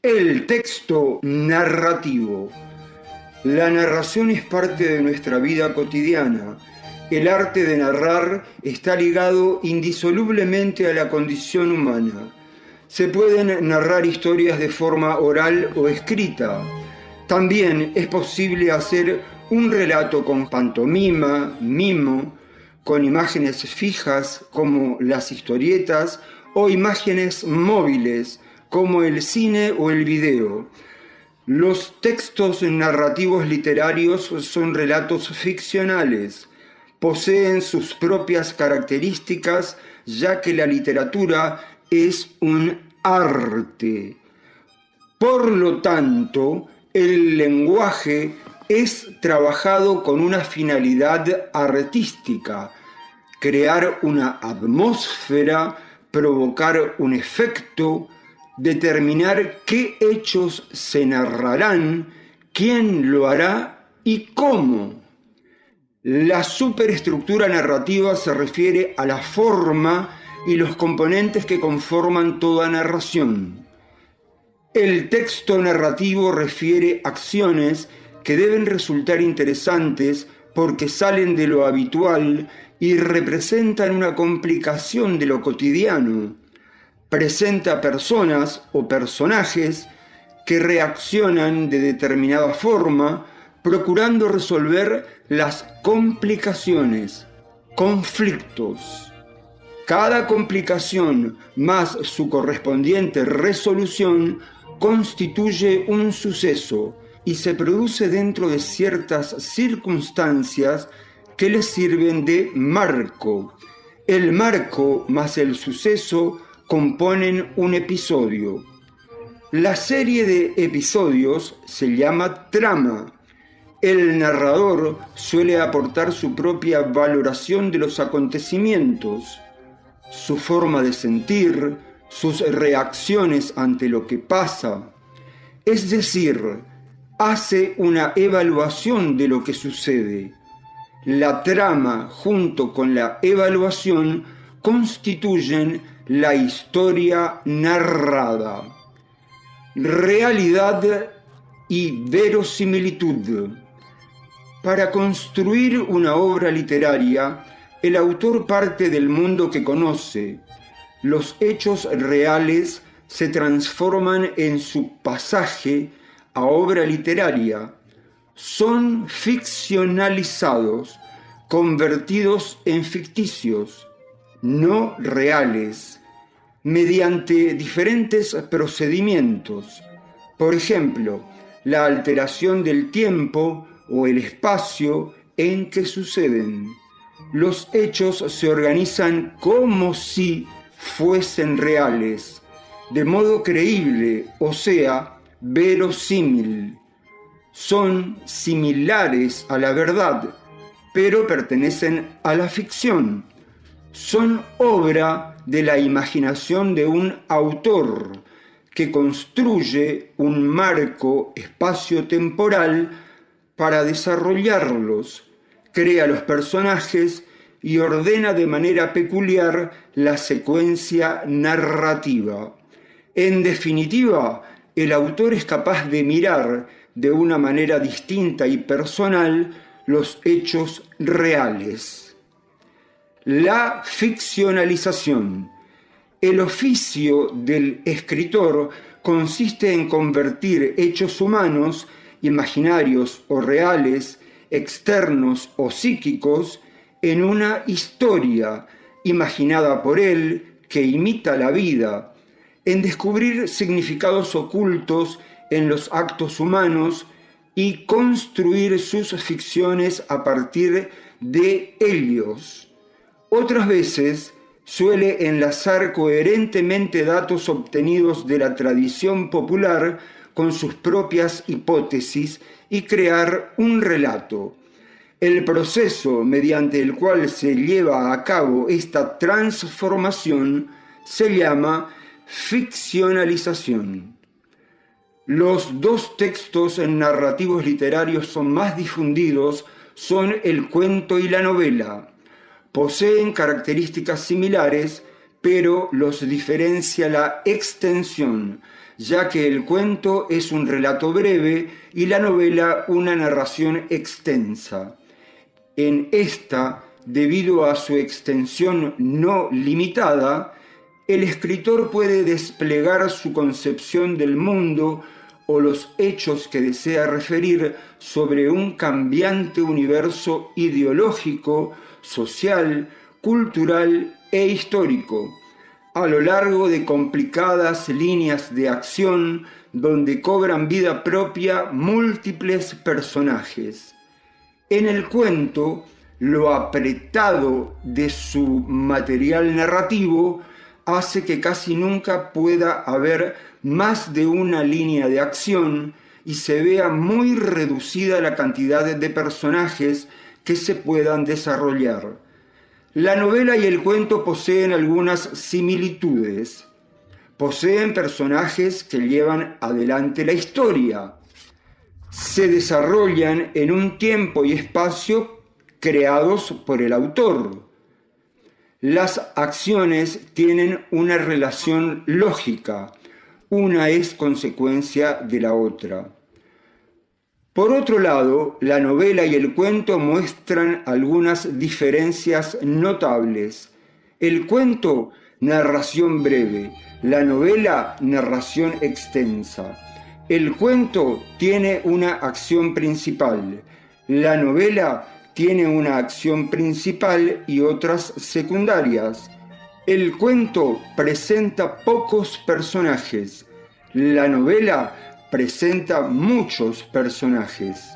El texto narrativo. La narración es parte de nuestra vida cotidiana. El arte de narrar está ligado indisolublemente a la condición humana. Se pueden narrar historias de forma oral o escrita. También es posible hacer un relato con pantomima, mimo, con imágenes fijas como las historietas o imágenes móviles como el cine o el video. Los textos narrativos literarios son relatos ficcionales. Poseen sus propias características, ya que la literatura es un arte. Por lo tanto, el lenguaje es trabajado con una finalidad artística: crear una atmósfera, provocar un efecto, determinar qué hechos se narrarán, quién lo hará y cómo. La superestructura narrativa se refiere a la forma y los componentes que conforman toda narración. El texto narrativo refiere acciones que deben resultar interesantes porque salen de lo habitual y representan una complicación de lo cotidiano. Presenta personas o personajes que reaccionan de determinada forma, procurando resolver las complicaciones, conflictos. Cada complicación más su correspondiente resolución constituye un suceso y se produce dentro de ciertas circunstancias que le sirven de marco. El marco más el suceso componen un episodio. La serie de episodios se llama trama. El narrador suele aportar su propia valoración de los acontecimientos, su forma de sentir, sus reacciones ante lo que pasa. Es decir, hace una evaluación de lo que sucede. La trama junto con la evaluación constituyen la historia narrada. Realidad y verosimilitud. Para construir una obra literaria, el autor parte del mundo que conoce. Los hechos reales se transforman en su pasaje a obra literaria. Son ficcionalizados, convertidos en ficticios, no reales, mediante diferentes procedimientos. Por ejemplo, la alteración del tiempo o el espacio en que suceden. Los hechos se organizan como si fuesen reales, de modo creíble, o sea, verosímil. Son similares a la verdad, pero pertenecen a la ficción. Son obra de la imaginación de un autor que construye un marco espacio-temporal para desarrollarlos, crea los personajes y ordena de manera peculiar la secuencia narrativa. En definitiva, el autor es capaz de mirar de una manera distinta y personal los hechos reales. La ficcionalización. El oficio del escritor consiste en convertir hechos humanos, imaginarios o reales, externos o psíquicos, en una historia imaginada por él que imita la vida, en descubrir significados ocultos en los actos humanos y construir sus ficciones a partir de ellos. Otras veces suele enlazar coherentemente datos obtenidos de la tradición popular con sus propias hipótesis y crear un relato. El proceso mediante el cual se lleva a cabo esta transformación se llama ficcionalización. Los dos textos narrativos literarios son más difundidos son el cuento y la novela. Poseen características similares, pero los diferencia la extensión, ya que el cuento es un relato breve y la novela una narración extensa. En esta, debido a su extensión no limitada, el escritor puede desplegar su concepción del mundo o los hechos que desea referir sobre un cambiante universo ideológico, social, cultural e histórico, a lo largo de complicadas líneas de acción donde cobran vida propia múltiples personajes. En el cuento, lo apretado de su material narrativo hace que casi nunca pueda haber más de una línea de acción y se vea muy reducida la cantidad de personajes que se puedan desarrollar. La novela y el cuento poseen algunas similitudes. Poseen personajes que llevan adelante la historia. Se desarrollan en un tiempo y espacio creados por el autor. Las acciones tienen una relación lógica, una es consecuencia de la otra. Por otro lado, la novela y el cuento muestran algunas diferencias notables. El cuento, narración breve; la novela, narración extensa. El cuento tiene una acción principal. La novela tiene una acción principal y otras secundarias. El cuento presenta pocos personajes. La novela presenta muchos personajes.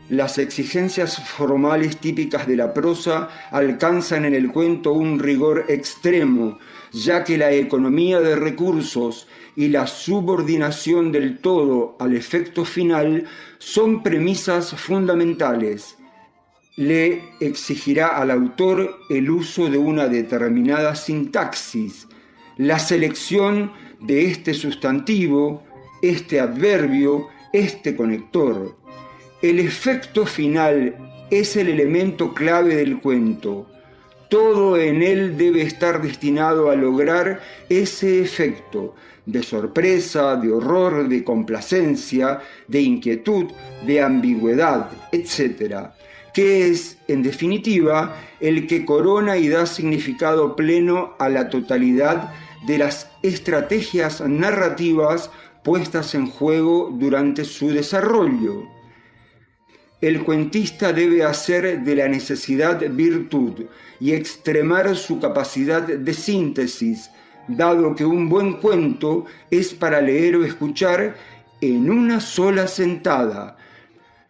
Las exigencias formales típicas de la prosa alcanzan en el cuento un rigor extremo, ya que la economía de recursos y la subordinación del todo al efecto final son premisas fundamentales. Le exigirá al autor el uso de una determinada sintaxis, la selección de este sustantivo, este adverbio, este conector. El efecto final es el elemento clave del cuento. Todo en él debe estar destinado a lograr ese efecto de sorpresa, de horror, de complacencia, de inquietud, de ambigüedad, etc., que es, en definitiva, el que corona y da significado pleno a la totalidad de las estrategias narrativas puestas en juego durante su desarrollo. El cuentista debe hacer de la necesidad virtud y extremar su capacidad de síntesis, dado que un buen cuento es para leer o escuchar en una sola sentada.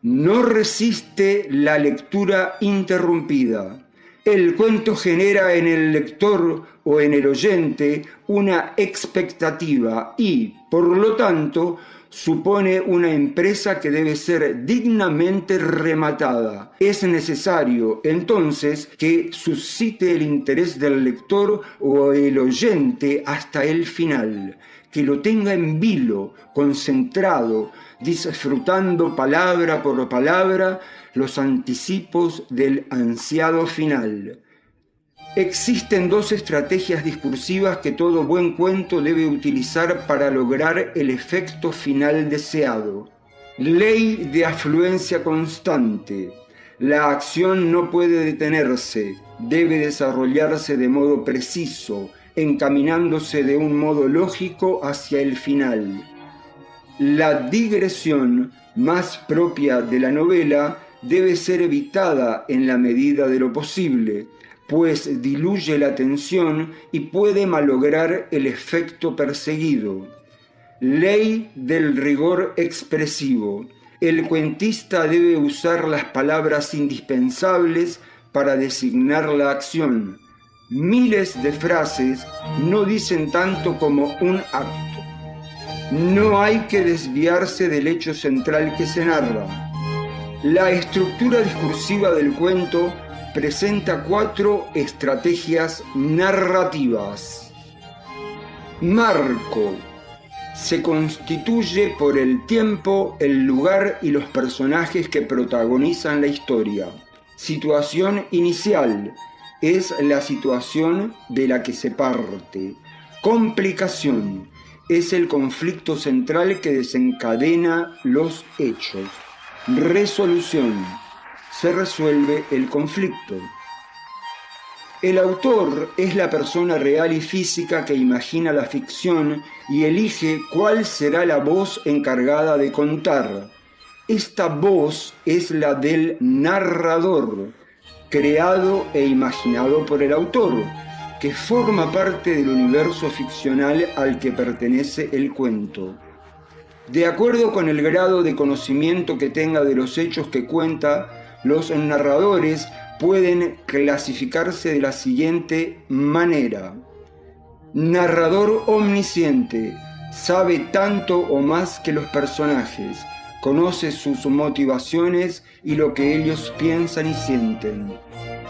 No resiste la lectura interrumpida. El cuento genera en el lector o en el oyente una expectativa y, por lo tanto, supone una empresa que debe ser dignamente rematada. Es necesario, entonces, que suscite el interés del lector o el oyente hasta el final, que lo tenga en vilo, concentrado, disfrutando palabra por palabra los anticipos del ansiado final. Existen dos estrategias discursivas que todo buen cuento debe utilizar para lograr el efecto final deseado. Ley de afluencia constante. La acción no puede detenerse, debe desarrollarse de modo preciso, encaminándose de un modo lógico hacia el final. La digresión, más propia de la novela, debe ser evitada en la medida de lo posible, pues diluye la atención y puede malograr el efecto perseguido. Ley del rigor expresivo. El cuentista debe usar las palabras indispensables para designar la acción. Miles de frases no dicen tanto como un acto. No hay que desviarse del hecho central que se narra. La estructura discursiva del cuento presenta 4 estrategias narrativas. Marco. Se constituye por el tiempo, el lugar y los personajes que protagonizan la historia. Situación inicial. Es la situación de la que se parte. Complicación. es el conflicto central que desencadena los hechos. Resolución. Se resuelve el conflicto. El autor es la persona real y física que imagina la ficción y elige cuál será la voz encargada de contar. Esta voz es la del narrador, creado e imaginado por el autor, que forma parte del universo ficcional al que pertenece el cuento. De acuerdo con el grado de conocimiento que tenga de los hechos que cuenta, los narradores pueden clasificarse de la siguiente manera. Narrador omnisciente, sabe tanto o más que los personajes, conoce sus motivaciones y lo que ellos piensan y sienten.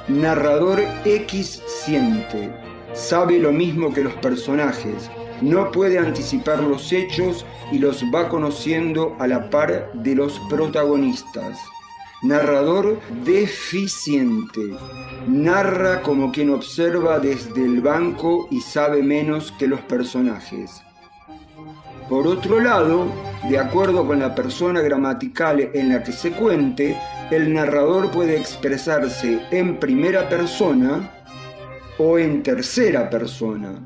Narrador equisciente, sabe lo mismo que los personajes, no puede anticipar los hechos y los va conociendo a la par de los protagonistas. Narrador deficiente, narra como quien observa desde el banco y sabe menos que los personajes. Por otro lado, de acuerdo con la persona gramatical en la que se cuente, el narrador puede expresarse en primera persona o en tercera persona.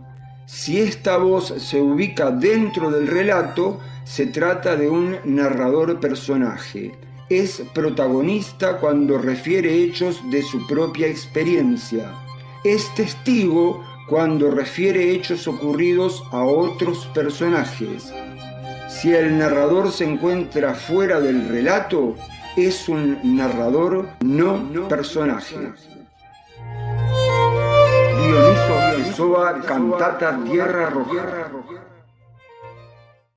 Si esta voz se ubica dentro del relato, se trata de un narrador personaje. Es protagonista cuando refiere hechos de su propia experiencia. Es testigo cuando refiere hechos ocurridos a otros personajes. Si el narrador se encuentra fuera del relato, es un narrador no personaje. Dioniso Pessoa, cantata Tierra Roja.